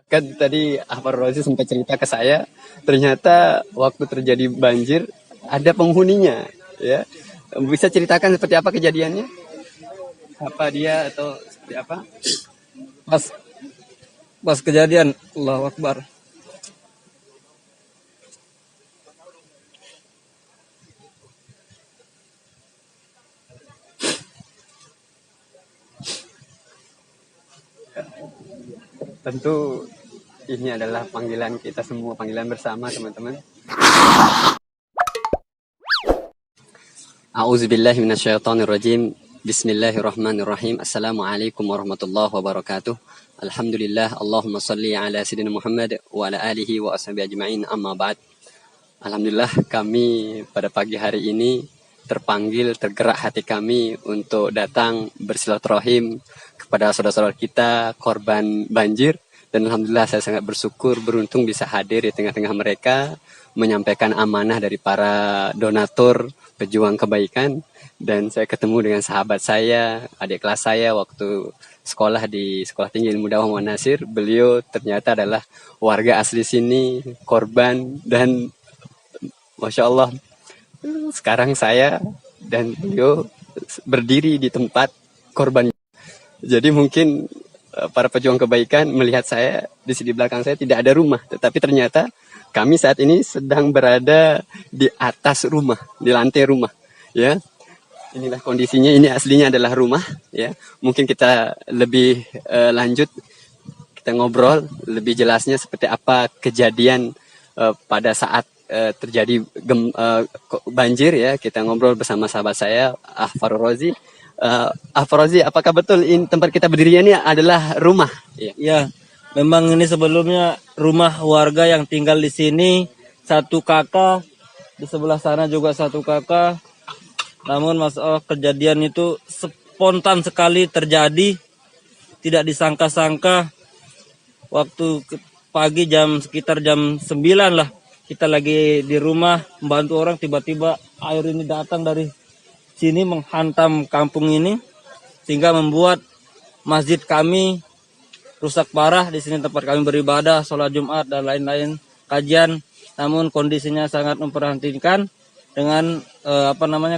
Kan tadi Ahmad Rozi sempat cerita ke saya, ternyata waktu terjadi banjir ada penghuninya, ya. Bisa ceritakan seperti apa kejadiannya? Apa dia atau seperti apa? Pas pas kejadian, Allahu Akbar. Tentu ini adalah panggilan kita semua, panggilan bersama teman-teman. A'udzubillahi minasyaitonirrajim. Bismillahirrahmanirrahim. Assalamualaikum warahmatullahi wabarakatuh. Alhamdulillah, Allahumma salli ala sayyidina Muhammad wa ala alihi wa ashabihi ajma'in, amma ba'd. Alhamdulillah, kami pada pagi hari ini terpanggil, tergerak hati kami untuk datang bersilaturahim kepada saudara-saudara kita korban banjir. Dan alhamdulillah saya sangat bersyukur, beruntung bisa hadir di tengah-tengah mereka, menyampaikan amanah dari para donatur, pejuang kebaikan. Dan saya ketemu dengan sahabat saya, adik kelas saya waktu sekolah di Sekolah Tinggi Ilmu Dakwah Muhammad Nasir. Beliau ternyata adalah warga asli sini, korban, dan Masya Allah, sekarang saya dan beliau berdiri di tempat korban. Jadi mungkin para pejuang kebaikan melihat saya di sini belakang saya tidak ada rumah, tetapi ternyata kami saat ini sedang berada di atas rumah, di lantai rumah. Ya, inilah kondisinya. Ini aslinya adalah rumah. Ya, mungkin kita lebih lanjut, kita ngobrol lebih jelasnya seperti apa kejadian pada saat terjadi banjir, ya. Kita ngobrol bersama sahabat saya Ahmad Rozi. Ahmad Rozi, apakah betul ini tempat kita berdiri ini adalah rumah? Ya, memang ini sebelumnya rumah warga yang tinggal di sini, satu kakak, di sebelah sana juga satu kakak. Namun masalah kejadian itu spontan sekali terjadi, tidak disangka-sangka. Waktu pagi sekitar jam 9 lah, kita lagi di rumah membantu orang, tiba-tiba air ini datang dari sini menghantam kampung ini sehingga membuat masjid kami rusak parah. Di sini tempat kami beribadah, sholat Jumat dan lain-lain kajian. Namun kondisinya sangat memprihatinkan dengan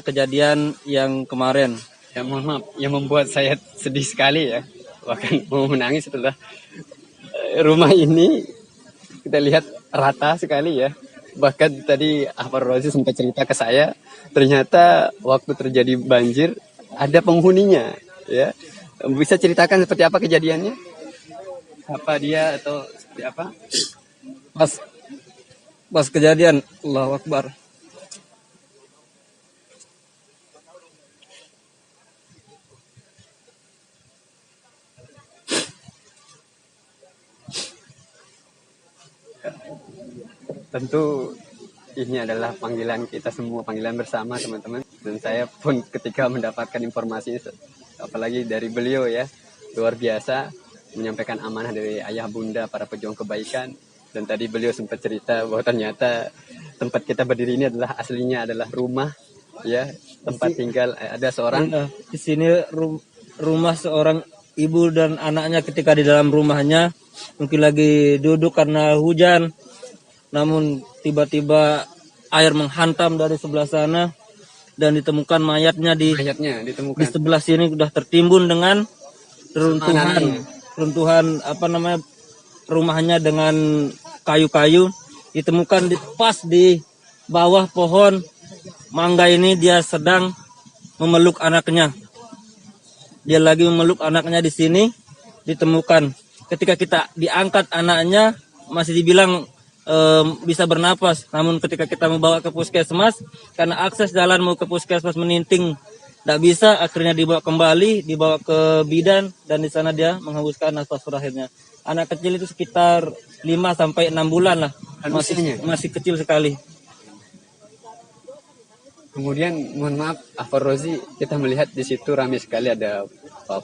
kejadian yang kemarin. Ya, mohon maaf, yang membuat saya sedih sekali, ya, bahkan mau menangis setelah rumah ini kita lihat rata sekali, ya. Bahkan tadi Ahmad Rozi sempat cerita ke saya, ternyata waktu terjadi banjir ada penghuninya, ya. Bisa ceritakan seperti apa kejadiannya? Apa dia atau seperti apa? Pas kejadian, Allahu Akbar. Tentu ini adalah panggilan kita semua, panggilan bersama teman-teman. Dan saya pun ketika mendapatkan informasi, apalagi dari beliau, ya, luar biasa, menyampaikan amanah dari ayah bunda para pejuang kebaikan. Dan tadi beliau sempat cerita bahwa ternyata tempat kita berdiri ini adalah aslinya adalah rumah, ya, tempat tinggal ada seorang. Di sini rumah seorang ibu dan anaknya. Ketika di dalam rumahnya mungkin lagi duduk karena hujan, namun tiba-tiba air menghantam dari sebelah sana dan ditemukan mayatnya ditemukan di sebelah sini sudah tertimbun dengan runtuhan rumahnya dengan kayu-kayu. Ditemukan pas di bawah pohon mangga ini, dia sedang memeluk anaknya. Dia lagi memeluk anaknya di sini, ditemukan. Ketika kita diangkat anaknya masih dibilang bisa bernapas, namun ketika kita membawa ke puskesmas, karena akses jalan mau ke puskesmas meninting tidak bisa, akhirnya dibawa kembali, dibawa ke bidan, dan di sana dia menghembuskan nafas terakhirnya. Anak kecil itu sekitar 5-6 bulan lah, masih kecil sekali. Kemudian mohon maaf Ahmad Rozi, kita melihat di situ ramai sekali, ada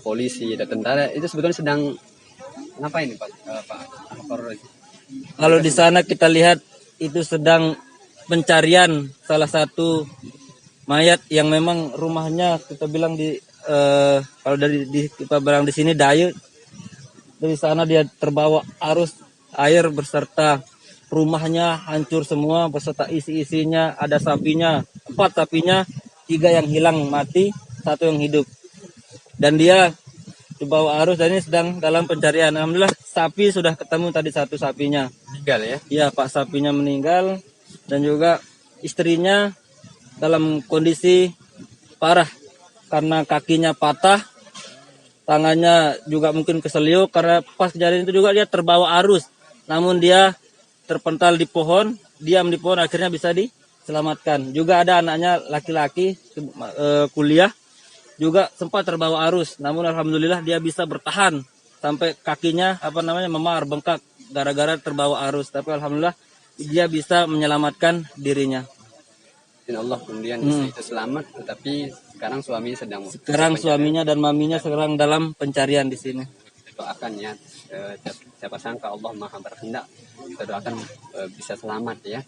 polisi, ada tentara. Itu sebetulnya sedang ngapain Pak Ahmad Rozi? Kalau di sana kita lihat itu sedang pencarian salah satu mayat yang memang rumahnya kita bilang kalau kita bilang di sini Dayu. Dari sana dia terbawa arus air beserta rumahnya hancur semua beserta isi-isinya. Ada sapinya, 4 sapinya, 3 yang hilang mati, 1 yang hidup. Dan dia di bawah arus dan ini sedang dalam pencarian. Alhamdulillah sapi sudah ketemu tadi 1 sapinya. Meninggal ya. Iya, Pak, sapinya meninggal dan juga istrinya dalam kondisi parah karena kakinya patah, tangannya juga mungkin keseliuk karena pas kejadian itu juga dia terbawa arus. Namun dia terpental di pohon, diam di pohon, akhirnya bisa diselamatkan. Juga ada anaknya laki-laki kuliah juga sempat terbawa arus, namun alhamdulillah dia bisa bertahan sampai kakinya memar bengkak gara-gara terbawa arus. Tapi alhamdulillah dia bisa menyelamatkan dirinya. Dan Allah kemudian istri itu selamat, tetapi sekarang suaminya sedang Sekarang suaminya dan maminya sekarang dalam pencarian di sini. doakan ya, siapa sangka Allah maha berkehendak, kita doakan bisa selamat ya.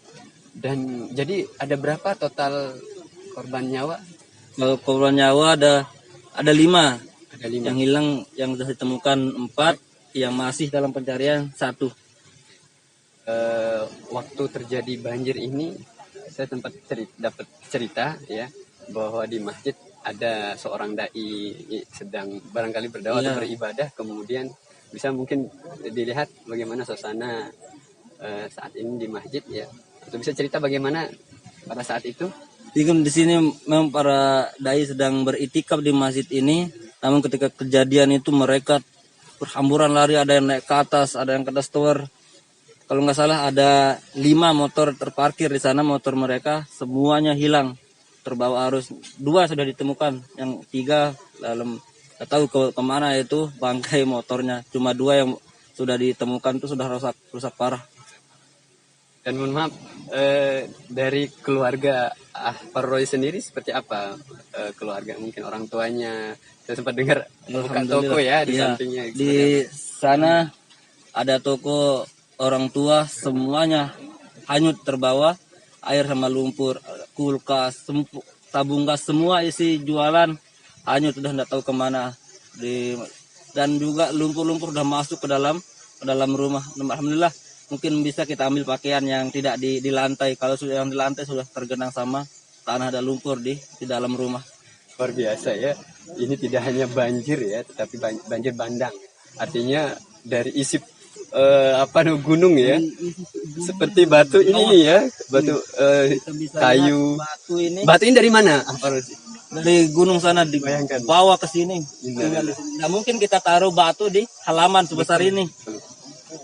Dan jadi ada berapa total korban nyawa? Kalau korban nyawa ada 5 Ada 5. yang hilang, yang sudah ditemukan 4, yang masih dalam pencarian 1. Waktu terjadi banjir ini saya tempat dapat cerita ya bahwa di masjid ada seorang dai sedang barangkali berdakwah atau beribadah, kemudian bisa mungkin dilihat bagaimana suasana saat ini di masjid ya. Atau bisa cerita bagaimana pada saat itu? Di sini memang para dai sedang beritikaf di masjid ini. Namun ketika kejadian itu mereka berhamburan lari, ada yang naik ke atas, ada yang ke atas tower. Kalau nggak salah ada 5 motor terparkir di sana, motor mereka semuanya hilang terbawa arus. 2 sudah ditemukan, yang 3 dalam nggak tahu kemana itu bangkai motornya. Cuma 2 yang sudah ditemukan itu sudah rusak parah. Dan mohon maaf, dari keluarga Parroy sendiri seperti apa keluarga, mungkin orang tuanya? Saya sempat dengar buka toko ya di sampingnya. Di sana ada toko orang tua, semuanya hanyut terbawa air sama lumpur, kulkas, tabung gas, semua isi jualan hanyut, sudah tidak tahu kemana. Dan juga lumpur-lumpur sudah masuk ke dalam rumah. Alhamdulillah mungkin bisa kita ambil pakaian yang tidak di lantai. Kalau sudah yang di lantai sudah tergenang sama tanah dan lumpur di dalam rumah. Luar biasa ya. Ini tidak hanya banjir ya, tetapi banjir bandang. Artinya dari isi gunung ya. Seperti batu ini ya, batu kayu. Batu ini dari mana? Dari gunung sana dibawa ke sini. Nah, mungkin kita taruh batu di halaman sebesar ini.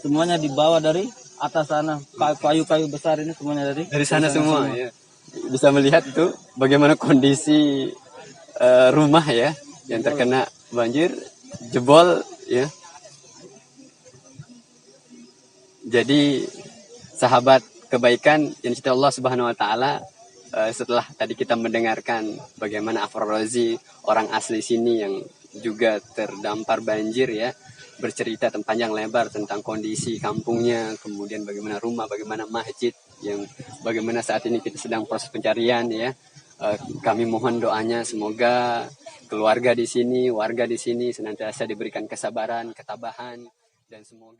Semuanya dibawa dari atas sana. Kayu-kayu besar ini semuanya dari sana semua. Ya. Bisa melihat itu bagaimana kondisi rumah ya yang terkena banjir, jebol ya. Jadi sahabat kebaikan yang dicintai Allah Subhanahu wa taala, setelah tadi kita mendengarkan bagaimana Afro Rozi, orang asli sini yang juga terdampar banjir ya, bercerita panjang lebar tentang kondisi kampungnya, kemudian bagaimana rumah, bagaimana masjid, yang bagaimana saat ini kita sedang proses pencarian ya. Kami mohon doanya semoga keluarga di sini, warga di sini senantiasa diberikan kesabaran, ketabahan, dan semoga